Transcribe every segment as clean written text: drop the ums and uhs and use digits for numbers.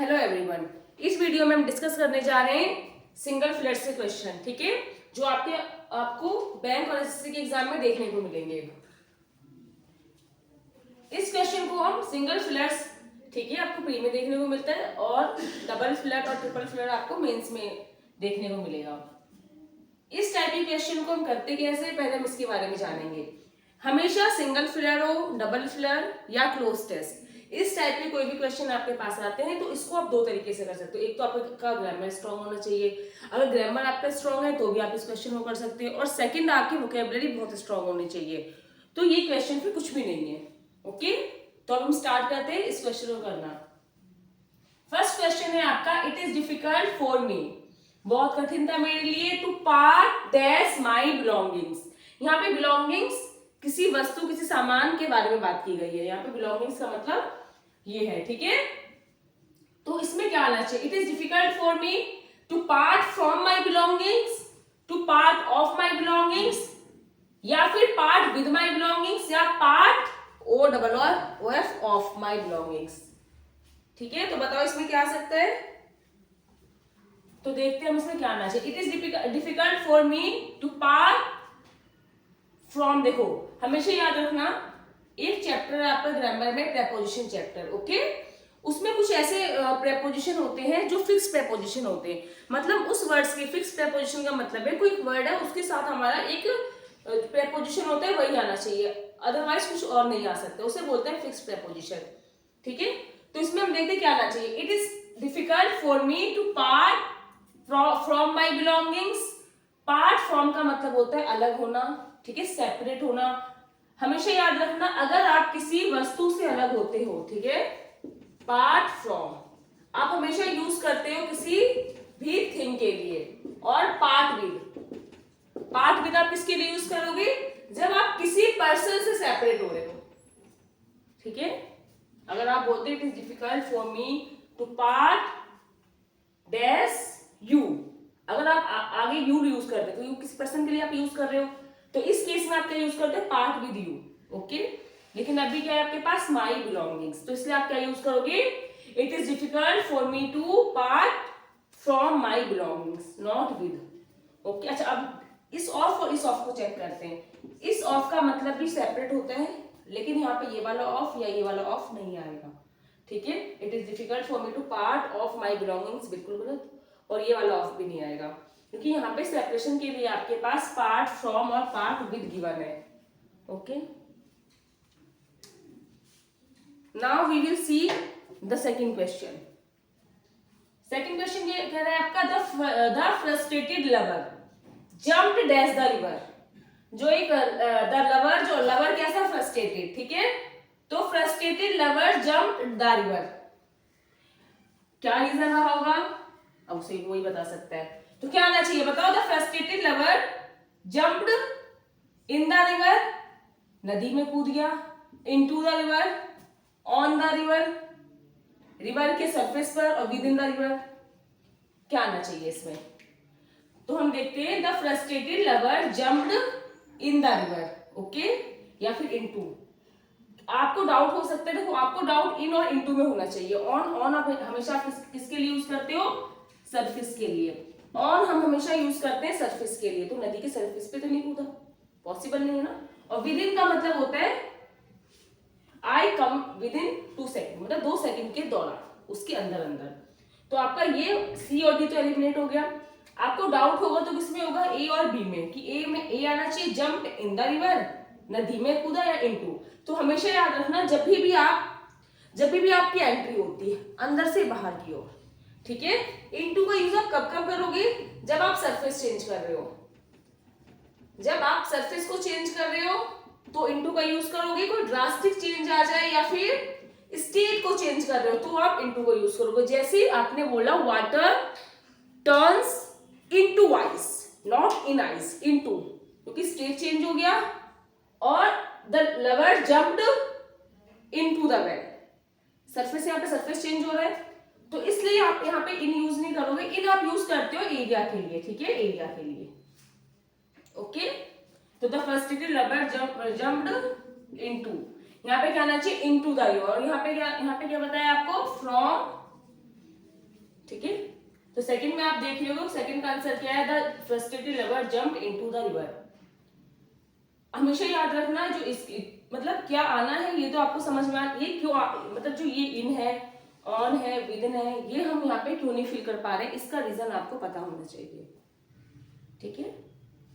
Hello everyone. इस video में हम डिस्कस करने जा रहे हैं सिंगल फ्लैट से क्वेश्चन, ठीक है, जो आपको बैंक और एसएससी के एग्जाम में देखने को मिलेंगे। इस क्वेश्चन को हम सिंगल फ्लैट्स, ठीक है, आपको प्री में देखने को मिलता है और डबल फ्लैट और ट्रिपल फ्लैट आपको मेंस में देखने को मिलेगा। इस टाइप के क्वेश्चन को हम करते कैसे, पहले हम इसके बारे में जानेंगे। हमेशा सिंगल फ्लैट हो, डबल फ्लैट या क्लोज टेस्ट, इस टाइप के कोई भी क्वेश्चन आपके पास आते हैं तो इसको आप दो तरीके से कर सकते हो। एक तो आपका ग्रामर स्ट्रांग होना चाहिए, अगर ग्रामर आपका स्ट्रांग है तो भी आप इस क्वेश्चन को कर सकते हो, और सेकंड आपकी वोकैबुलरी बहुत स्ट्रांग होनी चाहिए, तो ये क्वेश्चन फिर कुछ भी नहीं है। ओके, तो अब हम स्टार्ट करते हैं इस क्वेश्चन को करना। फर्स्ट क्वेश्चन है आपका, it is difficult for me, बहुत कठिन था मेरे लिए, to part that's my belongings. यहाँ पे बिलोंगिंग्स किसी वस्तु, किसी सामान के बारे में बात की गई है। यहाँ पे बिलोंगिंग्स का मतलब ये है, ठीक है। तो इसमें क्या आना चाहिए, it is difficult for me to part from my belongings, to part of my belongings, या फिर पार्ट विद माई बिलोंगिंग्स, या part O double O F of my belongings. ठीक है, तो बताओ इसमें क्या आ सकता है। तो देखते हैं हम इसमें क्या आना चाहिए। It is difficult for me to part from, देखो हमेशा याद रखना, एक चैप्टर है आपका ग्रामर में, प्रेपोजिशन चैप्टर, ओके। उसमें कुछ ऐसे प्रेपोजिशन होते हैं जो फिक्स प्रेपोजिशन होते हैं, मतलब उस वर्ड्स के फिक्स प्रेपोजिशन का मतलब है कोई वर्ड है उसके साथ हमारा एक प्रेपोजिशन होता है, वही आना चाहिए, अदरवाइज कुछ और नहीं आ सकता, उसे बोलते हैं फिक्स प्रेपोजिशन। ठीक है, तो इसमें हम देखते हैं क्या आना चाहिए। It is difficult for me to part from my belongings. Part from का मतलब होता है अलग होना, ठीक है, सेपरेट होना। हमेशा याद रखना, अगर आप किसी वस्तु से अलग होते हो, ठीक है, पार्ट फ्रॉम आप हमेशा यूज करते हो किसी भी थिंग के लिए, और पार्ट विद आप किसके लिए यूज करोगे, जब आप किसी पर्सन से सेपरेट हो रहे हो। ठीक है, अगर आप बोलते it is difficult for me to part dash you, अगर आप आगे यू यूज करते हो, तो यू किस पर्सन के लिए आप यूज कर रहे हो, तो इस केस में आप क्या यूज करते हो, पार्ट विद यू, ओके। लेकिन अभी क्या है आपके पास, माई बिलोंगिंग्स, तो इसलिए आप क्या यूज करोगे, it is difficult for me to part from my belongings, not with, okay. अच्छा, अब इस ऑफ और इस ऑफ को चेक करते हैं। इस ऑफ का मतलब भी सेपरेट होता है, लेकिन यहाँ पे ये वाला ऑफ या ये वाला ऑफ नहीं आएगा। ठीक है, it is difficult for me to part of my belongings, बिल्कुल गलत, और ये वाला ऑफ भी नहीं आएगा, क्योंकि यहाँ पे सेपरेशन के लिए आपके पास पार्ट फ्रॉम और पार्ट विद गिवन है। Okay, now we will see the second question. Second question ये कह रहा है आपका, the frustrated lover jumped dash the river. जो एक द लवर, जो लवर कैसा, फ्रस्ट्रेटेड, ठीक है, तो frustrated lover jumped the river, क्या रीजन रहा होगा, अब उसे वही बता सकता है। तो क्या आना चाहिए बताओ, the frustrated lover jumped in the river, नदी में कूद गया, into the river, on the river, river के सरफेस पर, और विद इन द रिवर, क्या आना चाहिए इसमें। तो हम देखते हैं, the frustrated lover jumped in the river, okay, या फिर इनटू। आपको डाउट हो सकता है, देखो आपको डाउट इन और इनटू में होना चाहिए। ऑन आप हमेशा किसके लिए यूज करते हो, सरफेस के लिए। ऑन हम हमेशा यूज करते हैं सरफेस के लिए, तो नदी के सरफेस पे तो नहीं कूदा, पॉसिबल नहीं है ना। और विद इन का मतलब होता है आई कम विद इन 2 सेकेंड, मतलब 2 सेकेंड के दौरान, उसके अंदर अंदर। तो आपका ये सी और डी तो एलिमिनेट हो गया। आपको डाउट होगा तो किसमें होगा, ए और बी में, कि ए में ए आना चाहिए जंप इन द रिवर, नदी में कूदा, या इनटू। तो हमेशा याद रखना, जब भी आपकी एंट्री होती है अंदर से बाहर की ओर, ठीक है, इनटू का यूज आप कब करोगे, जब आप सरफेस चेंज कर रहे हो। जब आप सरफेस को चेंज कर रहे हो तो इनटू का यूज करोगे, कोई ड्रास्टिक चेंज आ जाए या फिर स्टेट को चेंज कर रहे हो तो आप इनटू का यूज करोगे। जैसे आपने बोला water turns into ice, not in ice, into, क्योंकि स्टेट चेंज हो गया, और the lover jumped into the well, surface, यहाँ पे सरफेस चेंज हो रहा है, तो इसलिए आप यहाँ पे इन यूज नहीं करोगे। इन आप यूज करते हो एरिया के लिए, ठीक है, एरिया के लिए, ओके। तो the frustrated lover jumped into, यहाँ पे क्या आना चाहिए, इनटू द रिवर, और यहाँ पे क्या बताया आपको, फ्रॉम ठीक है। तो सेकंड में आप देख रहे हो, सेकंड का आंसर क्या है, the frustrated lover jumped into the river. हमेशा याद रखना जो इस मतलब क्या आना है ये तो आपको समझ में ये क्यों मतलब जो ये इन है, ऑन है, विदिन है, ये हम यहाँ पे क्यों नहीं फिल कर पा रहे, इसका रीजन आपको पता होना चाहिए। ठीक है,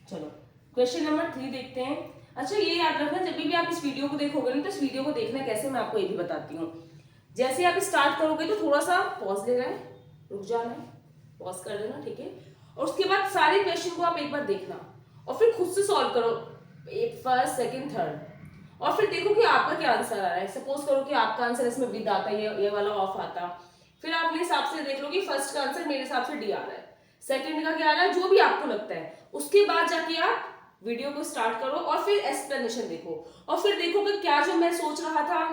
चलो क्वेश्चन नंबर 3 देखते हैं। अच्छा ये याद रखना जब भी आप इस वीडियो को देखोगे ना, तो इस वीडियो को देखना कैसे मैं आपको ये भी बताती हूँ। जैसे आप स्टार्ट करोगे तो थोड़ा सा पॉज लेना है, रुक जाना है, पॉज कर देना, ठीक है। और उसके बाद सारे क्वेश्चन को आप एक बार देखना और फिर खुद से सॉल्व करो, एक फर्स्ट सेकंड थर्ड, और फिर देखो कि आपका क्या आंसर आ रहा है। सपोज करो कि आपका आंसर इसमें विद आता है, ये वाला ऑफ आता, फिर आप अपने हिसाब से देख लो कि फर्स्ट का आंसर मेरे हिसाब से डी आ रहा है, सेकंड का क्या आ रहा है, जो भी आपको लगता है। उसके बाद जाके आप वीडियो को स्टार्ट करो और फिर एक्सप्लेनेशन देखो, और फिर देखो कि क्या जो मैं सोच रहा था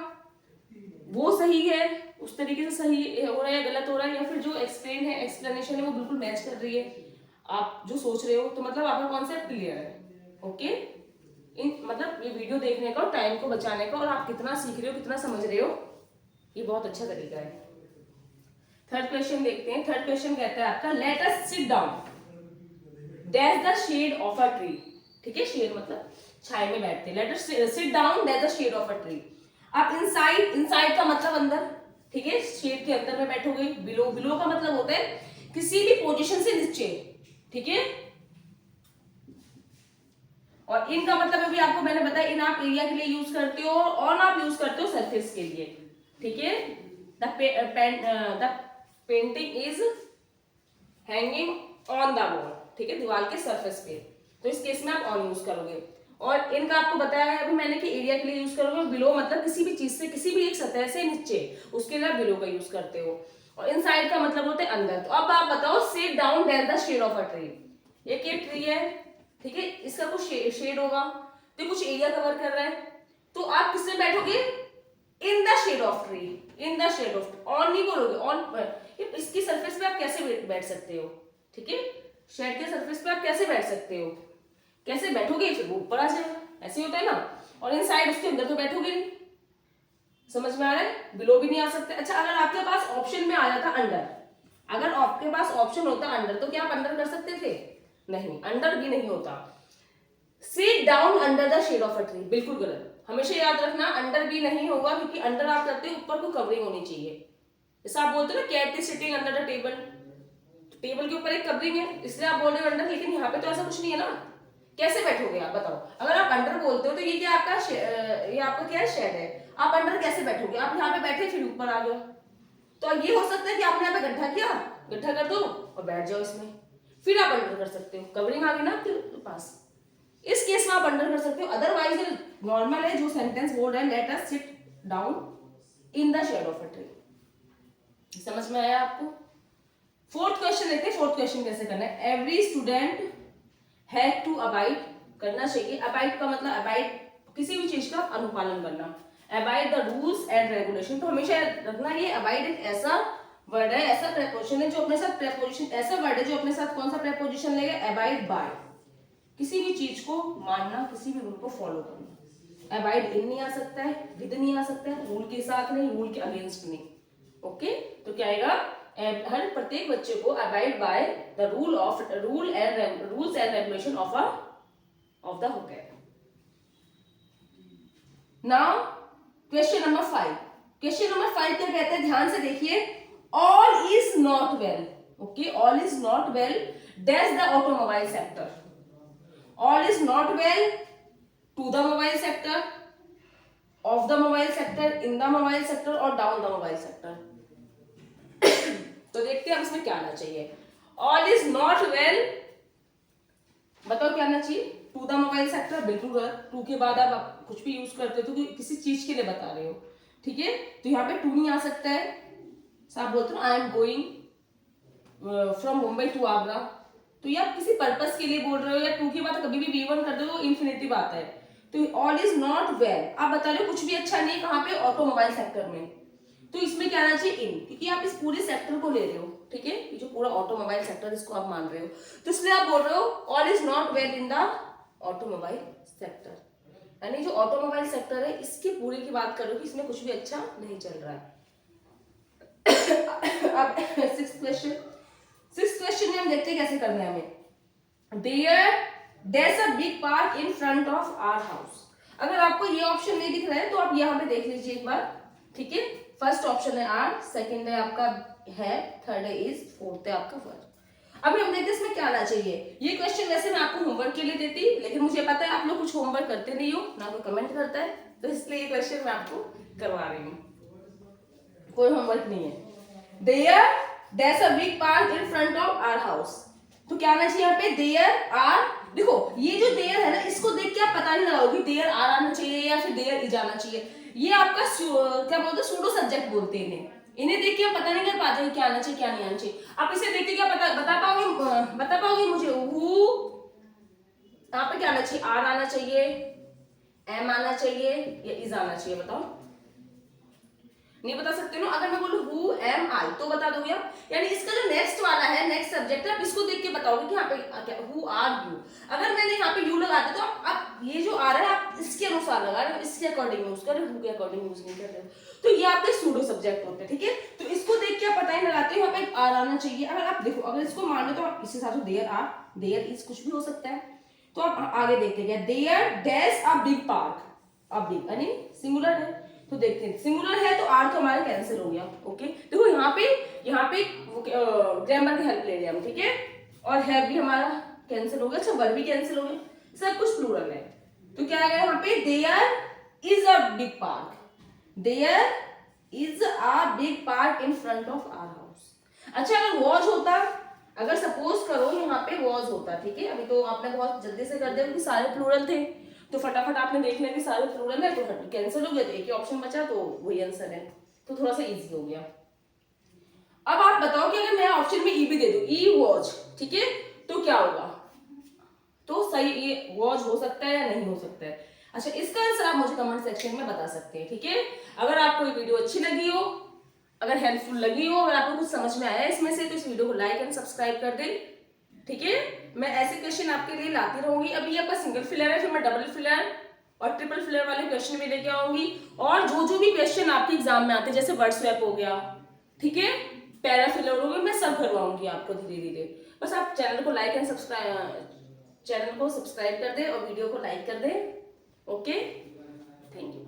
वो सही है, उस तरीके से सही हो रहा है या गलत हो रहा है, या फिर जो एक्सप्लेन है, एक्सप्लेनेशन है वो बिल्कुल मैच कर रही है आप जो सोच रहे हो, तो मतलब आपका कॉन्सेप्ट क्लियर है। ओके, इन मतलब ये वीडियो देखने का और टाइम को बचाने का, और आप कितना सीख रहे हो, कितना समझ रहे हो, ये बहुत अच्छा तरीका है। थर्ड क्वेश्चन देखते हैं। थर्ड क्वेश्चन कहता है आपका, let us sit down that's the shade of a tree. ठीक है, शेड मतलब छाया में बैठते हैं। Let us sit down that's the shade of a tree. आप इनसाइड, इनसाइड का मतलब अंदर, ठीक है, शेड के अंदर में बैठोगे। बिलो, बिलो का मतलब होता है किसी भी पोजीशन से नीचे, ठीक है। और इन का मतलब अभी आपको मैंने बताया, इन आप एरिया के लिए यूज करते हो, ऑन आप यूज करते हो सरफेस के लिए, ठीक है। The painting is hanging on the wall, ठीक है, दीवार के सरफेस पे, तो इस केस में आप ऑन यूज करोगे। और इनका आपको बताया है अभी मैंने कि एरिया के लिए यूज करोगे, बिलो मतलब किसी भी चीज से, किसी भी एक सतह से नीचे, उसके लिए आप बिलो का यूज करते हो। और इनसाइड का मतलब होता है अंदर। तो अब आप बताओ, sit down that the shade of a tree, ये क्या ट्री है, ठीक है, इसका कुछ शेड होगा, तो कुछ एरिया कवर कर रहा है, तो आप किसमें बैठोगे, in the shade of tree, in the shade of, on नहीं बोलोगे, ऑन इसकी सरफेस पे आप कैसे बैठ सकते हो, ठीक है, शेड के सरफेस पे आप कैसे बैठ सकते हो, कैसे बैठोगे, फिर वो ऊपर आ जाएगा, ऐसे होता है ना। और इनसाइड उसके अंदर तो बैठोगे नहीं, समझ में आ रहा है, बिलो भी नहीं आ सकते। अच्छा, अगर आपके पास ऑप्शन में आ जाता अंडर, अगर आपके पास ऑप्शन होता अंडर, तो क्या आप अंडर कर सकते थे, नहीं, अंडर भी नहीं होता। Sit down under the shade of a tree, बिल्कुल गलत। हमेशा याद रखना अंडर भी नहीं होगा, क्योंकि अंडर आप करते हो ऊपर को कवरिंग होनी चाहिए, जैसे आप बोलते हो ना cat is sitting under the table, table के ऊपर एक कवरिंग है, इसलिए आप बोल रहे हो अंडर, लेकिन यहाँ पे तो ऐसा कुछ नहीं है ना, कैसे बैठोगे आप बताओ। अगर आप अंडर बोलते हो तो ये क्या आपका ये आपका क्या है, शेड है, आप अंडर कैसे बैठोगे, आप यहाँ पे बैठे फिर ऊपर आ गए, तो ये हो सकता है कि आपने यहाँ पे गड्ढा किया, गड्ढा कर दो और बैठ जाओ इसमें, फिर आप अंडर कर सकते हो, कवरिंग आ गई ना आपके पास, इस केस में आप अंडर कर सकते हो। अदरवाइज नॉर्मल है जो सेंटेंस बोल रहा है, let us sit down in the shade of a tree. समझ में आया आपको। फोर्थ क्वेश्चन देखते हैं, फोर्थ क्वेश्चन कैसे करना है। Every student had to abide, करना चाहिए, अबाइड का मतलब अबाइड किसी भी चीज का अनुपालन करना, abide the rules and regulation. तो हमेशा रखना ये अबाइड एक ऐसा वर्ड है, ऐसा प्रेपोजिशन है जो अपने साथ प्रेपोजिशन, ऐसा वर्ड है जो अपने साथ कौन सा प्रेपोजिशन लेगा, अबाइड बाय, किसी भी चीज को मानना, किसी भी रूल को फॉलो करना। अबाइड इन नहीं आ सकता है, विद नहीं आ सकता है, रूल के साथ नहीं, रूल के अगेंस्ट नहीं। ओके, तो क्या आएगा, हर प्रत्येक बच्चे को abide by the rules and regulation of the होकेब। Now question number 5। Question number 5 क्या कहते हैं, ध्यान से देखिए। All is not well, okay, all is not well dash the automobile sector. All is not well to the mobile sector, of the mobile sector, in the mobile sector और down the mobile sector. तो देखते हैं अब इसमें क्या आना चाहिए। All is not well, बताओ क्या आना चाहिए, टू द मोबाइल सेक्टर, बिल्कुल गलत। टू के बाद आप कुछ भी यूज करते हो तो किसी चीज के लिए बता रहे हो, ठीक है, तो यहाँ पे टू नहीं आ सकता है। आप बोलते हो I am going from Mumbai to Agra, तो ये आप किसी पर्पस के लिए बोल रहे हो, या टू की बात कभी भी V1 कर दो, इन्फिनिटिव आता है। तो ऑल इज नॉट वेल, आप बता रहे हो कुछ भी अच्छा नहीं, कहाँ पे, ऑटोमोबाइल सेक्टर में, तो इसमें क्या आना चाहिए, इन, क्योंकि आप इस पूरे सेक्टर को ले रहे हो, ठीक है, ये जो पूरा ऑटोमोबाइल सेक्टर इसको आप मान रहे हो, तो इसलिए आप बोल रहे हो all is not well in the automobile sector, यानी जो ऑटोमोबाइल सेक्टर है इसकी पूरे की बात करो कि इसमें कुछ भी अच्छा नहीं चल रहा है। अब सिक्स्थ क्वेश्चन में हम देखते हैं कैसे करना है हमें। There a big park in front of our house. अगर आपको ये ऑप्शन नहीं दिख रहा है तो आप यहाँ पे देख लीजिए एक बार, ठीक है। फर्स्ट ऑप्शन है आर, सेकंड है आपका है, थर्ड है इज, फोर्थ है आपका वर। अभी हम देखते हैं इसमें क्या आना चाहिए। ये क्वेश्चन वैसे मैं आपको होमवर्क के लिए देती, लेकिन मुझे पता है आप लोग कुछ होमवर्क करते नहीं हो, ना कोई कमेंट करता है, तो इसलिए ये क्वेश्चन मैं आपको करवा रही हूँ, कोई होमवर्क नहीं है। There a big park in front of our house, तो क्या आना चाहिए यहाँ पे, देयर आर। देखो ये जो देयर है ना, इसको देख के आप पता नहीं लगाओगे देयर आर आना चाहिए या फिर देयर इज आना चाहिए। ये आपका क्या बोलते हैं, सूडो सब्जेक्ट बोलते हैं इन्हें देख के आप पता नहीं कर पाते क्या आना चाहिए क्या नहीं आना चाहिए। आप इसे देख के क्या बता पाओगे मुझे हु, यहाँ पे क्या आना चाहिए, आर आना चाहिए, एम आना चाहिए या इज आना चाहिए, बताओ। नहीं बता सकते ना। अगर मैं बोलूं हु एम आई तो बता दोगे आप, यानी इसका जो नेक्स्ट वाला है, नेक्स्ट सब्जेक्ट है, आप इसको देख के बताओगे कि यहाँ पे हु आर यू। अगर मैंने यहाँ पे यू लगा दिया तो आप ये जो आ रहा है आप इसके अनुसार लगा रहे हो, इसके अकॉर्डिंग यूज कर रहे हो, हु के अकॉर्डिंग यूज नहीं कर रहे हो, तो ये आपके सूडो सब्जेक्ट होते हैं, ठीक है। तो इसको देख के आप पता ही लगाते हो, यहाँ पे आर आना चाहिए। अगर आप देखो, अगर इसको मान लो तो आप इस हिसाब से देयर आर, देयर इज कुछ भी हो सकता है। तो आप आगे देखते हैं, there dash a big park, अब बिग यानी सिंगुलर है, तो देखते हैं सिंगुलर है तो आर तो हमारा कैंसिल हो गया। ओके, देखो यहाँ पे ग्रामर की हेल्प ले रहे हैं हम, ठीक है। और है भी हमारा कैंसिल हो गया, अच्छा वर भी कैंसिल हो गया, सब कुछ प्लूरल है। तो क्या आ गया यहाँ पे, there is a big park, there is a big park in front of our house. अच्छा अगर वॉज होता, अगर सपोज करो यहाँ पे वॉज होता, ठीक है। अभी तो आपने बहुत जल्दी से कर दिया क्योंकि सारे प्लूरल थे, तो फटाफट आपने देख लिया कि सारे प्लूरल है, तो कैंसिल हो गया, तो एक ही ऑप्शन बचा, तो वही आंसर है, तो थोड़ा सा इजी हो गया। अब आप बताओ कि अगर मैं ऑप्शन में ई भी दे दूं, ई वॉज, ठीक है, तो क्या होगा, तो सही ये वॉज हो सकता है या नहीं हो सकता है। अच्छा इसका आंसर आप मुझे कमेंट सेक्शन में बता सकते हैं, ठीक है। अगर आपको ये वीडियो अच्छी लगी हो, अगर हेल्पफुल लगी हो, अगर आपको कुछ समझ में आया इसमें से, तो इस वीडियो को लाइक एंड सब्सक्राइब कर दें, ठीक है। मैं ऐसे क्वेश्चन आपके लिए लाती रहूंगी। अभी आपका सिंगल फिलर है, फिर मैं डबल फिलर और ट्रिपल फिलर वाले क्वेश्चन भी लेके आऊंगी, और जो भी क्वेश्चन आपके एग्जाम में आते हैं, जैसे वर्ड स्वैप हो गया, ठीक है, पैरा फिलर हो गया, मैं सब करवाऊंगी आपको धीरे धीरे। बस आप चैनल को लाइक एंड सब्सक्राइब कर दें और वीडियो को लाइक कर दें। Okay, thank you.